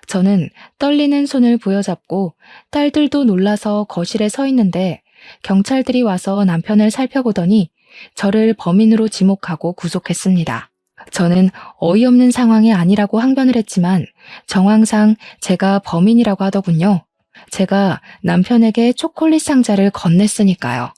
저는 떨리는 손을 부여잡고 딸들도 놀라서 거실에 서 있는데 경찰들이 와서 남편을 살펴보더니 저를 범인으로 지목하고 구속했습니다. 저는 어이없는 상황이 아니라고 항변을 했지만 정황상 제가 범인이라고 하더군요. 제가 남편에게 초콜릿 상자를 건넸으니까요.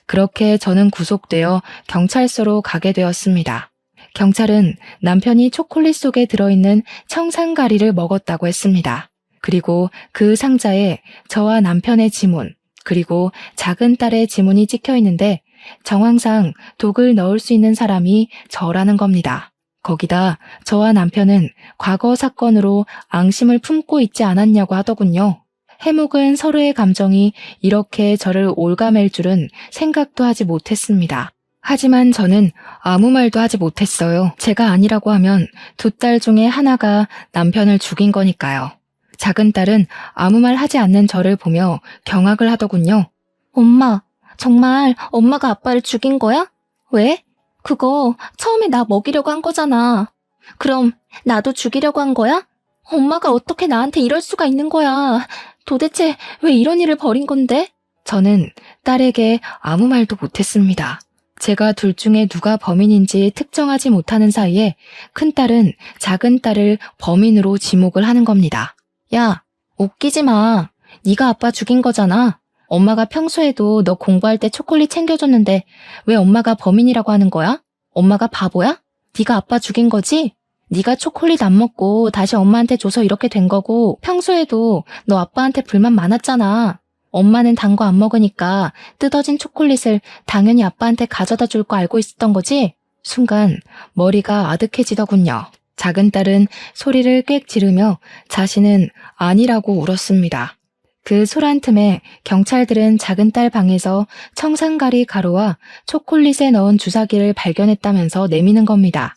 그렇게 저는 구속되어 경찰서로 가게 되었습니다. 경찰은 남편이 초콜릿 속에 들어있는 청산가리를 먹었다고 했습니다. 그리고 그 상자에 저와 남편의 지문, 그리고 작은 딸의 지문이 찍혀 있는데 정황상 독을 넣을 수 있는 사람이 저라는 겁니다. 거기다 저와 남편은 과거 사건으로 앙심을 품고 있지 않았냐고 하더군요. 해묵은 서로의 감정이 이렇게 저를 올가맬 줄은 생각도 하지 못했습니다. 하지만 저는 아무 말도 하지 못했어요. 제가 아니라고 하면 두 딸 중에 하나가 남편을 죽인 거니까요. 작은 딸은 아무 말 하지 않는 저를 보며 경악을 하더군요. 엄마, 정말 엄마가 아빠를 죽인 거야? 왜? 그거 처음에 나 먹이려고 한 거잖아. 그럼 나도 죽이려고 한 거야? 엄마가 어떻게 나한테 이럴 수가 있는 거야. 도대체 왜 이런 일을 벌인 건데? 저는 딸에게 아무 말도 못했습니다. 제가 둘 중에 누가 범인인지 특정하지 못하는 사이에 큰딸은 작은 딸을 범인으로 지목을 하는 겁니다. 야, 웃기지 마. 네가 아빠 죽인 거잖아. 엄마가 평소에도 너 공부할 때 초콜릿 챙겨줬는데 왜 엄마가 범인이라고 하는 거야? 엄마가 바보야? 네가 아빠 죽인 거지? 네가 초콜릿 안 먹고 다시 엄마한테 줘서 이렇게 된 거고 평소에도 너 아빠한테 불만 많았잖아. 엄마는 단 거 안 먹으니까 뜯어진 초콜릿을 당연히 아빠한테 가져다 줄 거 알고 있었던 거지? 순간 머리가 아득해지더군요. 작은 딸은 소리를 꽥 지르며 자신은 아니라고 울었습니다. 그 소란 틈에 경찰들은 작은 딸 방에서 청산가리 가루와 초콜릿에 넣은 주사기를 발견했다면서 내미는 겁니다.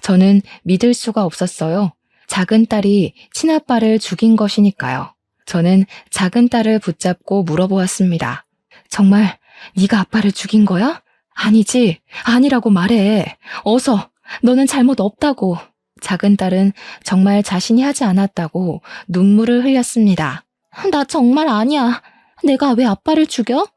저는 믿을 수가 없었어요. 작은 딸이 친아빠를 죽인 것이니까요. 저는 작은 딸을 붙잡고 물어보았습니다. 정말 네가 아빠를 죽인 거야? 아니지, 아니라고 말해. 어서, 너는 잘못 없다고. 작은 딸은 정말 자신이 하지 않았다고 눈물을 흘렸습니다. 나 정말 아니야. 내가 왜 아빠를 죽여?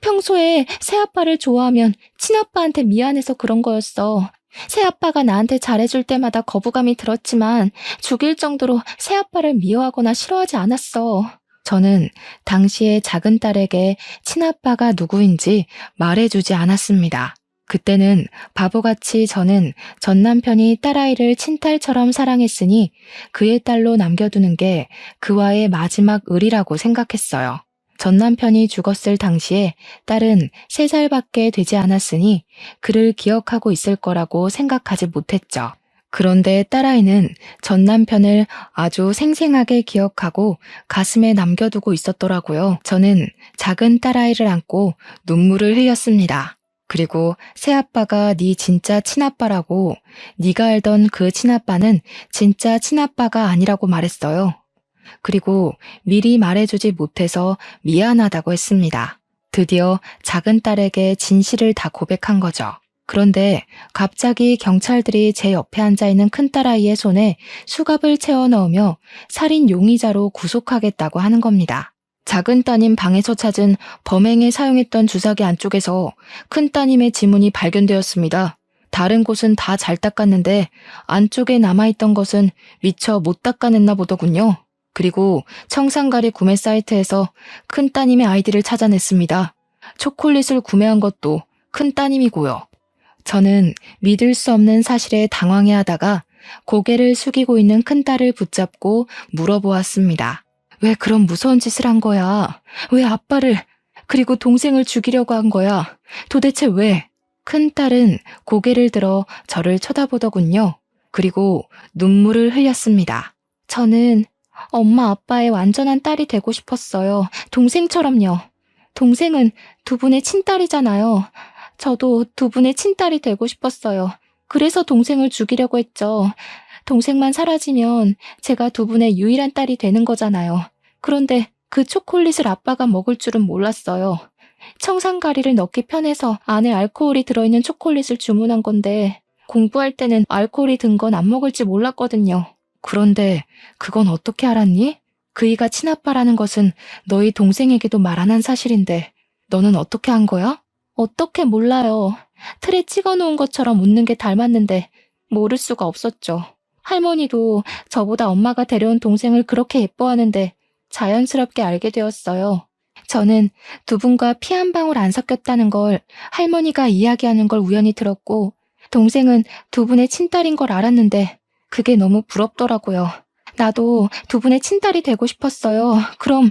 평소에 새아빠를 좋아하면 친아빠한테 미안해서 그런 거였어. 새아빠가 나한테 잘해줄 때마다 거부감이 들었지만 죽일 정도로 새아빠를 미워하거나 싫어하지 않았어. 저는 당시에 작은 딸에게 친아빠가 누구인지 말해주지 않았습니다. 그때는 바보같이 저는 전 남편이 딸아이를 친딸처럼 사랑했으니 그의 딸로 남겨두는 게 그와의 마지막 의리라고 생각했어요. 전 남편이 죽었을 당시에 딸은 3살밖에 되지 않았으니 그를 기억하고 있을 거라고 생각하지 못했죠. 그런데 딸아이는 전 남편을 아주 생생하게 기억하고 가슴에 남겨두고 있었더라고요. 저는 작은 딸아이를 안고 눈물을 흘렸습니다. 그리고 새아빠가 네 진짜 친아빠라고, 네가 알던 그 친아빠는 진짜 친아빠가 아니라고 말했어요. 그리고 미리 말해주지 못해서 미안하다고 했습니다. 드디어 작은 딸에게 진실을 다 고백한 거죠. 그런데 갑자기 경찰들이 제 옆에 앉아있는 큰딸아이의 손에 수갑을 채워 넣으며 살인 용의자로 구속하겠다고 하는 겁니다. 작은 따님 방에서 찾은 범행에 사용했던 주사기 안쪽에서 큰 따님의 지문이 발견되었습니다. 다른 곳은 다 잘 닦았는데 안쪽에 남아있던 것은 미처 못 닦아냈나 보더군요. 그리고 청산가리 구매 사이트에서 큰 따님의 아이디를 찾아냈습니다. 초콜릿을 구매한 것도 큰 따님이고요. 저는 믿을 수 없는 사실에 당황해하다가 고개를 숙이고 있는 큰딸을 붙잡고 물어보았습니다. 왜 그런 무서운 짓을 한 거야? 왜 아빠를, 그리고 동생을 죽이려고 한 거야? 도대체 왜? 큰딸은 고개를 들어 저를 쳐다보더군요. 그리고 눈물을 흘렸습니다. 저는 엄마 아빠의 완전한 딸이 되고 싶었어요. 동생처럼요. 동생은 두 분의 친딸이잖아요. 저도 두 분의 친딸이 되고 싶었어요. 그래서 동생을 죽이려고 했죠. 동생만 사라지면 제가 두 분의 유일한 딸이 되는 거잖아요. 그런데 그 초콜릿을 아빠가 먹을 줄은 몰랐어요. 청산가리를 넣기 편해서 안에 알코올이 들어있는 초콜릿을 주문한 건데 공부할 때는 알코올이 든 건 안 먹을지 몰랐거든요. 그런데 그건 어떻게 알았니? 그이가 친아빠라는 것은 너희 동생에게도 말 안 한 사실인데 너는 어떻게 한 거야? 어떻게 몰라요. 틀에 찍어놓은 것처럼 웃는 게 닮았는데 모를 수가 없었죠. 할머니도 저보다 엄마가 데려온 동생을 그렇게 예뻐하는데 자연스럽게 알게 되었어요. 저는 두 분과 피 한 방울 안 섞였다는 걸 할머니가 이야기하는 걸 우연히 들었고 동생은 두 분의 친딸인 걸 알았는데 그게 너무 부럽더라고요. 나도 두 분의 친딸이 되고 싶었어요. 그럼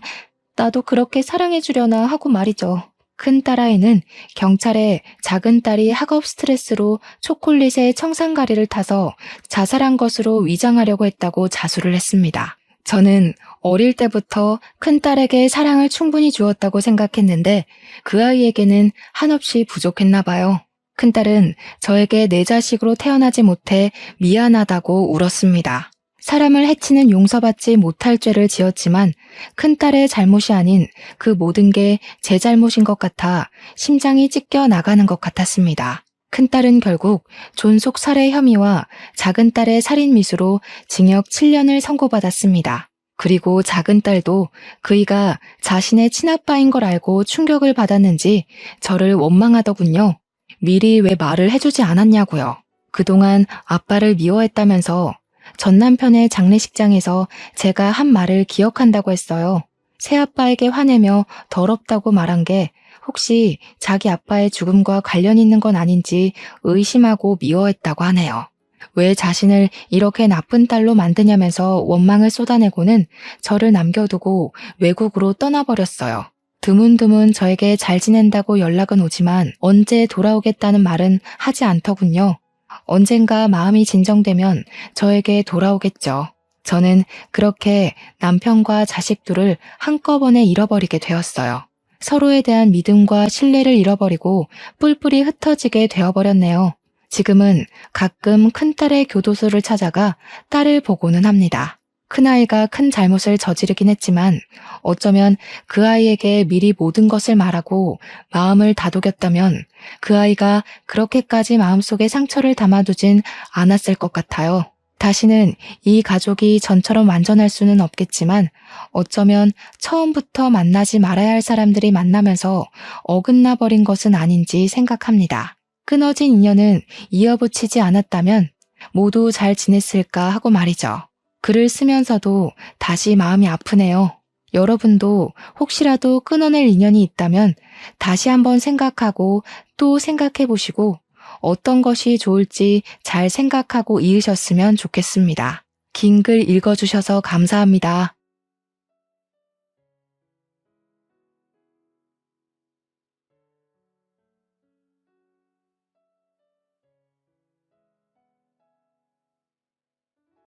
나도 그렇게 사랑해주려나 하고 말이죠. 큰 딸아이는 경찰에 작은 딸이 학업 스트레스로 초콜릿에 청산가리를 타서 자살한 것으로 위장하려고 했다고 자수를 했습니다. 저는 어릴 때부터 큰 딸에게 사랑을 충분히 주었다고 생각했는데 그 아이에게는 한없이 부족했나 봐요. 큰 딸은 저에게 내 자식으로 태어나지 못해 미안하다고 울었습니다. 사람을 해치는 용서받지 못할 죄를 지었지만 큰딸의 잘못이 아닌 그 모든 게 제 잘못인 것 같아 심장이 찢겨 나가는 것 같았습니다. 큰딸은 결국 존속 살해 혐의와 작은딸의 살인미수로 징역 7년을 선고받았습니다. 그리고 작은딸도 그이가 자신의 친아빠인 걸 알고 충격을 받았는지 저를 원망하더군요. 미리 왜 말을 해주지 않았냐고요. 그동안 아빠를 미워했다면서 전 남편의 장례식장에서 제가 한 말을 기억한다고 했어요. 새아빠에게 화내며 더럽다고 말한 게 혹시 자기 아빠의 죽음과 관련 있는 건 아닌지 의심하고 미워했다고 하네요. 왜 자신을 이렇게 나쁜 딸로 만드냐면서 원망을 쏟아내고는 저를 남겨두고 외국으로 떠나버렸어요. 드문드문 저에게 잘 지낸다고 연락은 오지만 언제 돌아오겠다는 말은 하지 않더군요. 언젠가 마음이 진정되면 저에게 돌아오겠죠. 저는 그렇게 남편과 자식들을 한꺼번에 잃어버리게 되었어요. 서로에 대한 믿음과 신뢰를 잃어버리고 뿔뿔이 흩어지게 되어버렸네요. 지금은 가끔 큰딸의 교도소를 찾아가 딸을 보고는 합니다. 큰아이가 큰 잘못을 저지르긴 했지만 어쩌면 그 아이에게 미리 모든 것을 말하고 마음을 다독였다면 그 아이가 그렇게까지 마음속에 상처를 담아두진 않았을 것 같아요. 다시는 이 가족이 전처럼 완전할 수는 없겠지만 어쩌면 처음부터 만나지 말아야 할 사람들이 만나면서 어긋나 버린 것은 아닌지 생각합니다. 끊어진 인연은 이어붙이지 않았다면 모두 잘 지냈을까 하고 말이죠. 글을 쓰면서도 다시 마음이 아프네요. 여러분도 혹시라도 끊어낼 인연이 있다면 다시 한번 생각하고 또 생각해 보시고 어떤 것이 좋을지 잘 생각하고 이으셨으면 좋겠습니다. 긴 글 읽어주셔서 감사합니다.